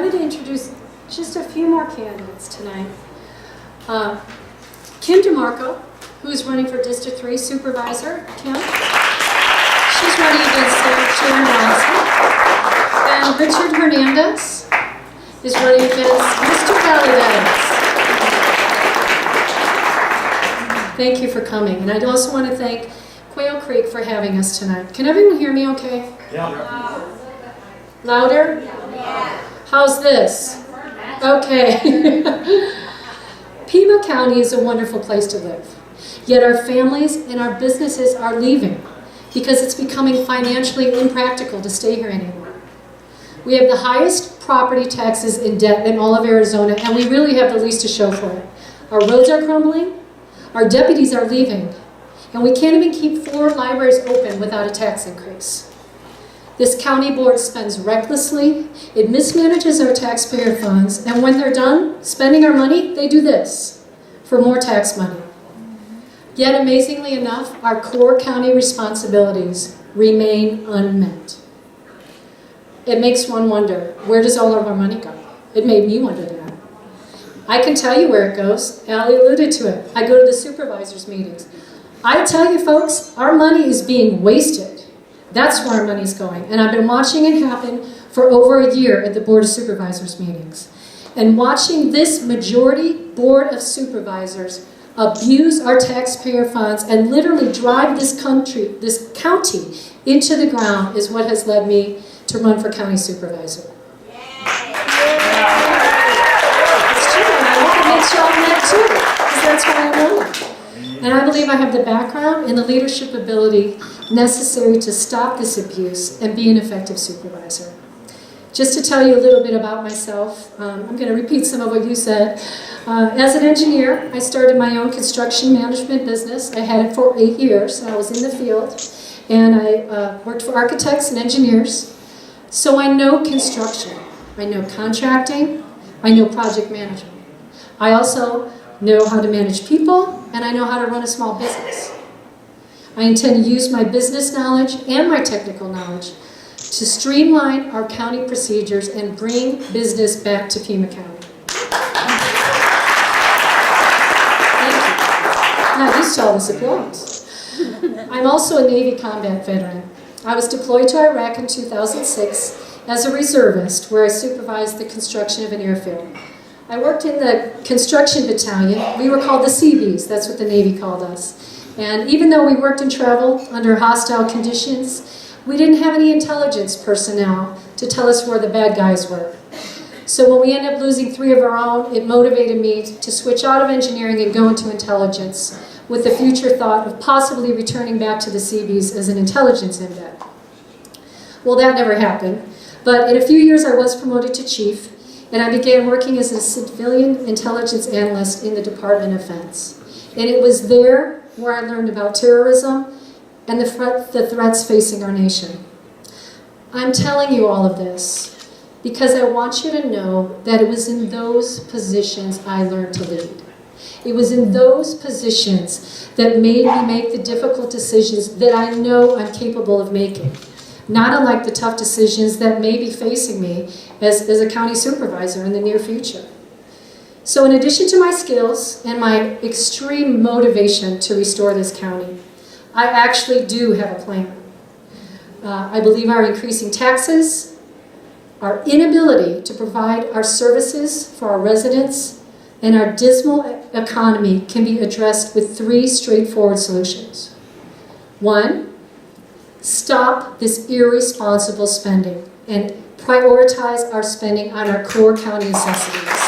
wanted to introduce just a few more candidates tonight. Kim DeMarco, who is running for District 3 Supervisor. Kim? She's running against Sharon Nelson. And Richard Hernandez is running against Mr. Valadez. Thank you for coming. And I'd also want to thank Quail Creek for having us tonight. Can everyone hear me okay? Yeah. Louder? Yeah. How's this? Okay. Pima County is a wonderful place to live. Yet our families and our businesses are leaving because it's becoming financially impractical to stay here anymore. We have the highest property taxes in debt in all of Arizona, and we really have the least to show for it. Our roads are crumbling, our deputies are leaving, and we can't even keep 4 libraries open without a tax increase. This county board spends recklessly, it mismanages our taxpayer funds, and when they're done spending our money, they do this, for more tax money. Yet, amazingly enough, our core county responsibilities remain unmet. It makes one wonder, where does all of our money go? It made me wonder that. I can tell you where it goes. Allie alluded to it. I go to the supervisors' meetings. I tell you folks, our money is being wasted. That's where our money's going. And I've been watching it happen for over a year at the Board of Supervisors meetings. And watching this majority Board of Supervisors abuse our taxpayer funds and literally drive this county into the ground is what has led me to run for County Supervisor. It's true, and I hope it makes y'all mad too, because that's why I run. And I believe I have the background and the leadership ability necessary to stop this abuse and be an effective supervisor. Just to tell you a little bit about myself, I'm going to repeat some of what you said. As an engineer, I started my own construction management business. I had it for 8 years. I was in the field, and I worked for architects and engineers. So I know construction. I know contracting. I know project management. I also know how to manage people, and I know how to run a small business. I intend to use my business knowledge and my technical knowledge to streamline our county procedures and bring business back to Pima County. Thank you. Now, you saw this applause. I'm also a Navy combat veteran. I was deployed to Iraq in 2006 as a reservist, where I supervised the construction of an airfield. I worked in the construction battalion. We were called the Seabees. That's what the Navy called us. And even though we worked and traveled under hostile conditions, we didn't have any intelligence personnel to tell us where the bad guys were. So when we ended up losing 3 of our own, it motivated me to switch out of engineering and go into intelligence, with the future thought of possibly returning back to the Seabees as an intelligence indet. Well, that never happened. But in a few years, I was promoted to chief, and I began working as a civilian intelligence analyst in the Department of Defense. And it was there where I learned about terrorism and the threats facing our nation. I'm telling you all of this because I want you to know that it was in those positions I learned to lead. It was in those positions that made me make the difficult decisions that I know I'm capable of making, not unlike the tough decisions that may be facing me as a county supervisor in the near future. So in addition to my skills and my extreme motivation to restore this county, I actually do have a plan. I believe our increasing taxes, our inability to provide our services for our residents, and our dismal economy can be addressed with 3 straightforward solutions. 1, stop this irresponsible spending and prioritize our spending on our core county necessities.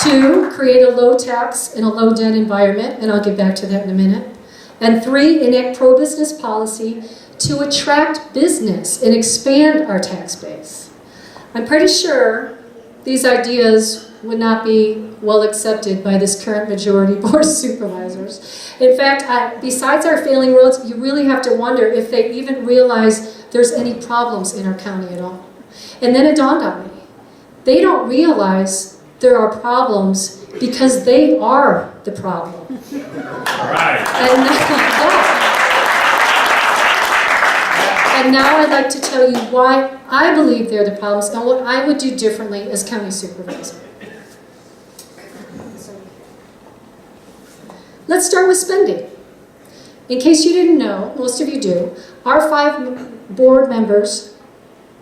2, create a low tax and a low debt environment, and I'll get back to that in a minute. And 3, enact pro-business policy to attract business and expand our tax base. I'm pretty sure these ideas would not be well accepted by this current majority Board of Supervisors. In fact, besides our failing roads, you really have to wonder if they even realize there's any problems in our county at all. And then it dawned on me. They don't realize there are problems because they are the problem. All right. And And now I'd like to tell you why I believe they're the problems and what I would do differently as county supervisor. Let's start with spending. In case you didn't know, most of you do, our 5 board members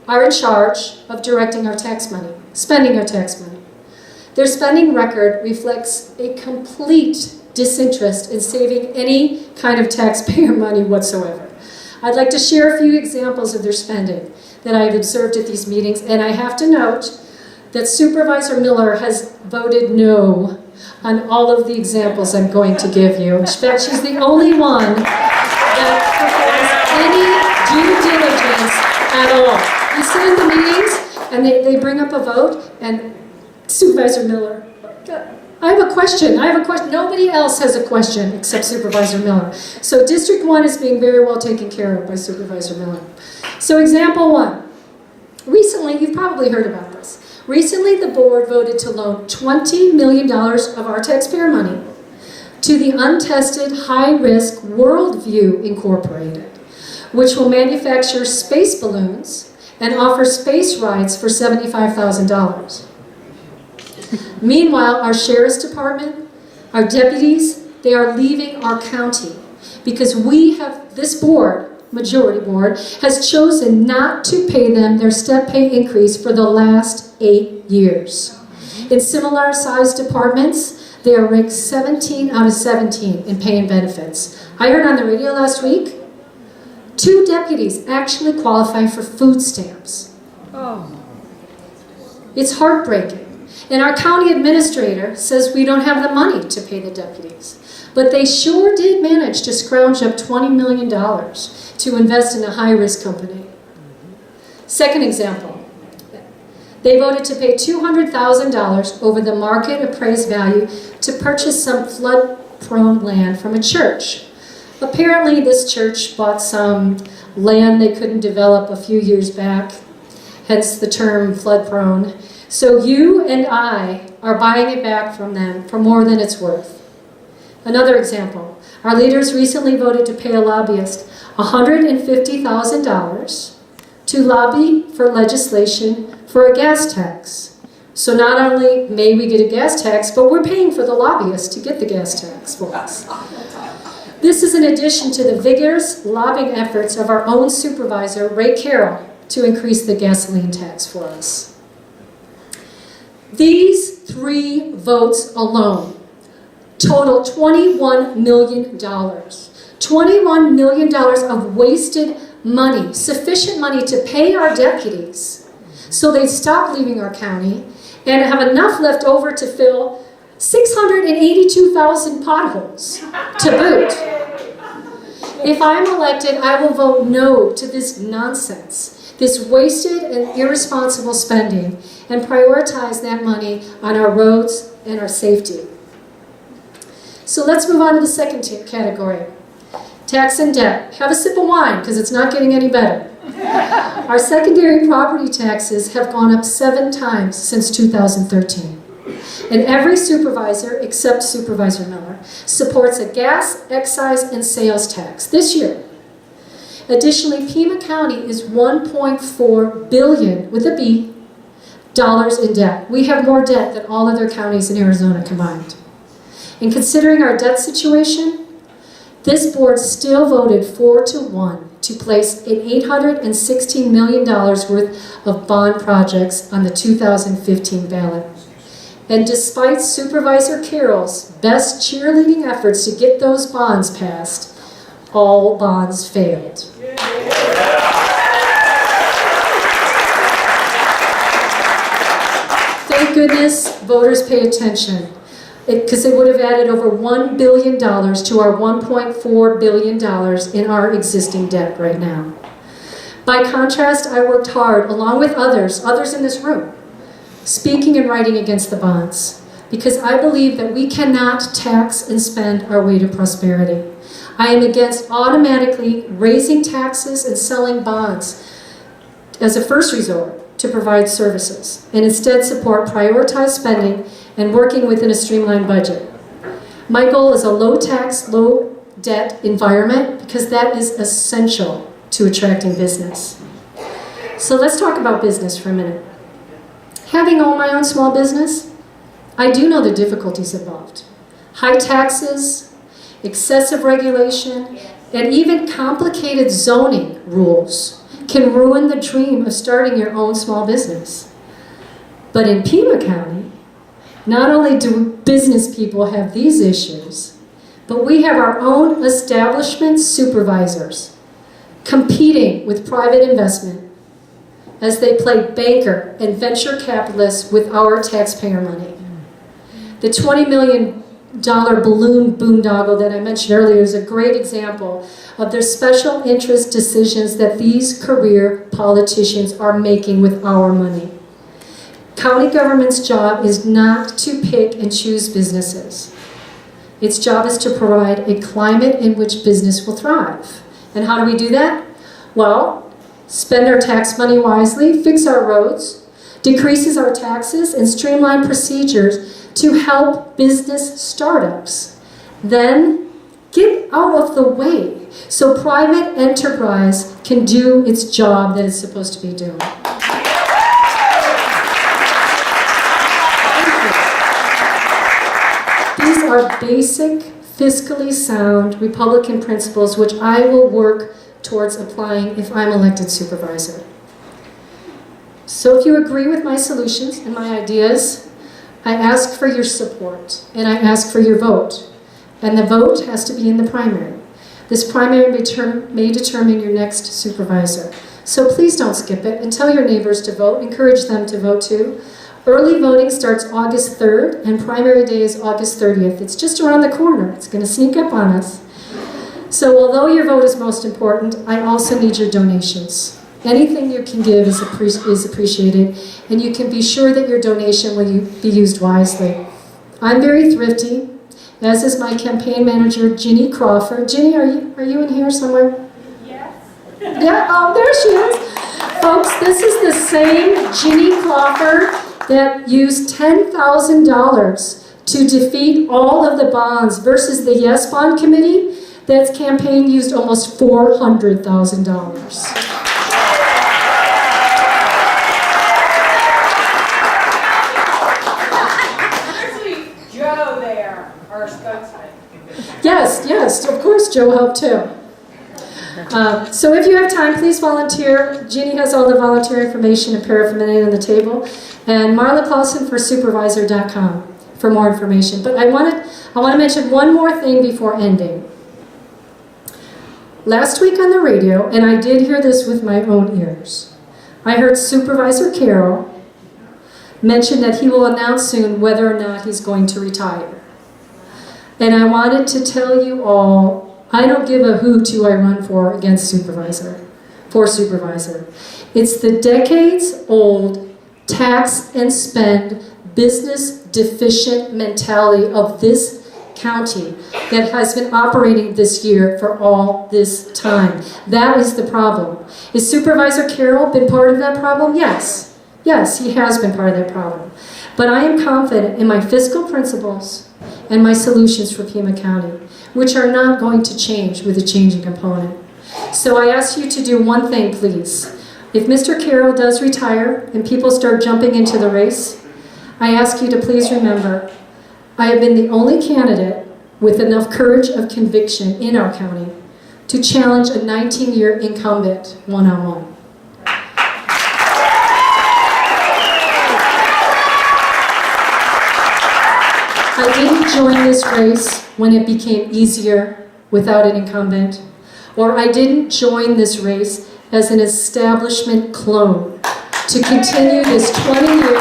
are in charge of directing our tax money, spending our tax money. Their spending record reflects a complete disinterest in saving any kind of taxpayer money whatsoever. I'd like to share a few examples of their spending that I've observed at these meetings, and I have to note that Supervisor Miller has voted no on all of the examples I'm going to give you. In fact, she's the only one that performs any due diligence at all. We sit in the meetings, and they bring up a vote, and Supervisor Miller, I have a question. Nobody else has a question except Supervisor Miller. So District 1 is being very well taken care of by Supervisor Miller. So example 1. Recently, you've probably heard about this. Recently, the board voted to loan $20 million of our taxpayer money to the untested high-risk Worldview Incorporated, which will manufacture space balloons and offer space rides for $75,000. Meanwhile, our sheriff's department, our deputies, they are leaving our county because this board, majority board, has chosen not to pay them their step pay increase for the last 8 years. In similar sized departments, they are ranked 17 out of 17 in pay and benefits. I heard on the radio last week, 2 deputies actually qualify for food stamps. Oh. It's heartbreaking. And our county administrator says we don't have the money to pay the deputies. But they sure did manage to scrounge up $20 million to invest in a high-risk company. Second example, they voted to pay $200,000 over the market appraised value to purchase some flood-prone land from a church. Apparently, this church bought some land they couldn't develop a few years back, hence the term flood-prone. So you and I are buying it back from them for more than it's worth. Another example, our leaders recently voted to pay a lobbyist $150,000 to lobby for legislation for a gas tax. So not only may we get a gas tax, but we're paying for the lobbyist to get the gas tax for us. This is in addition to the vigorous lobbying efforts of our own supervisor, Ray Carroll, to increase the gasoline tax for us. These 3 votes alone total $21 million. $21 million of wasted money, sufficient money to pay our deputies so they'd stop leaving our county and have enough left over to fill 682,000 potholes to boot. If I'm elected, I will vote no to this nonsense, this wasted and irresponsible spending, and prioritize that money on our roads and our safety. So let's move on to the second category, tax and debt. Have a sip of wine, because it's not getting any better. Our secondary property taxes have gone up 7 times since 2013. And every supervisor, except Supervisor Miller, supports a gas, excise, and sales tax this year. Additionally, Pima County is $1.4 billion, with a B, dollars in debt. We have more debt than all other counties in Arizona combined. And considering our debt situation, this board still voted 4-1 to place an $816 million worth of bond projects on the 2015 ballot. And despite Supervisor Carroll's best cheerleading efforts to get those bonds passed, all bonds failed. Thank goodness voters pay attention, because it would have added over $1 billion to our $1.4 billion in our existing debt right now. By contrast, I worked hard, along with others in this room, speaking and writing against the bonds, because I believe that we cannot tax and spend our way to prosperity. I am against automatically raising taxes and selling bonds as a first resort to provide services, and instead support prioritized spending and working within a streamlined budget. My goal is a low-tax, low-debt environment, because that is essential to attracting business. So let's talk about business for a minute. Having owned my own small business, I do know the difficulties involved. High taxes, excessive regulation, and even complicated zoning rules can ruin the dream of starting your own small business. But in Pima County, not only do business people have these issues, but we have our own establishment supervisors competing with private investment as they play banker and venture capitalists with our taxpayer money. The $20 million balloon boondoggle that I mentioned earlier is a great example of their special interest decisions that these career politicians are making with our money. County government's job is not to pick and choose businesses. Its job is to provide a climate in which business will thrive. And how do we do that? Well, spend our tax money wisely, fix our roads, decreases our taxes, and streamline procedures to help business startups. Then get out of the way so private enterprise can do its job that it's supposed to be doing. These are basic, fiscally sound Republican principles which I will work towards applying if I'm elected supervisor. So if you agree with my solutions and my ideas, I ask for your support, and I ask for your vote. And the vote has to be in the primary. This primary may determine your next supervisor. So please don't skip it, and tell your neighbors to vote. Encourage them to vote too. Early voting starts August 3rd, and primary day is August 30th. It's just around the corner. It's going to sneak up on us. So although your vote is most important, I also need your donations. Anything you can give is appreciated, and you can be sure that your donation will be used wisely. I'm very thrifty, as is my campaign manager, Ginny Crawford. Ginny, are you in here somewhere? Yes. Yeah, oh, there she is. Folks, this is the same Ginny Crawford that used $10,000 to defeat all of the bonds versus the Yes Bond Committee. That campaign used almost $400,000. Yes, of course, Joe helped too. So if you have time, please volunteer. Jeannie has all the volunteer information and paraphernalia on the table. And Marla Closen for supervisor.com for more information. But I want to mention one more thing before ending. Last week on the radio, and I did hear this with my own ears, I heard Supervisor Carroll mention that he will announce soon whether or not he's going to retire. And I wanted to tell you all, I don't give a hoot who I run for against supervisor. It's the decades-old tax and spend, business deficient mentality of this county that has been operating this year for all this time. That is the problem. Is Supervisor Carroll been part of that problem? Yes. Yes, he has been part of that problem. But I am confident in my fiscal principles and my solutions for Pima County, which are not going to change with a changing component. So I ask you to do one thing, please. If Mr. Carroll does retire and people start jumping into the race, I ask you to please remember, I have been the only candidate with enough courage of conviction in our county to challenge a 19-year incumbent one-on-one. I didn't join this race when it became easier without an incumbent, or I didn't join this race as an establishment clone to continue this 20-year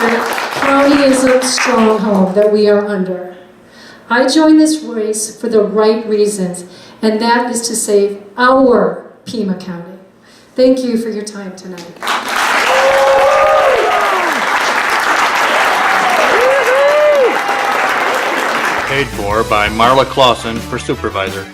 cronyism stronghold that we are under. I joined this race for the right reasons, and that is to save our Pima County. Thank you for your time tonight. Paid for by Marla Closen for supervisor.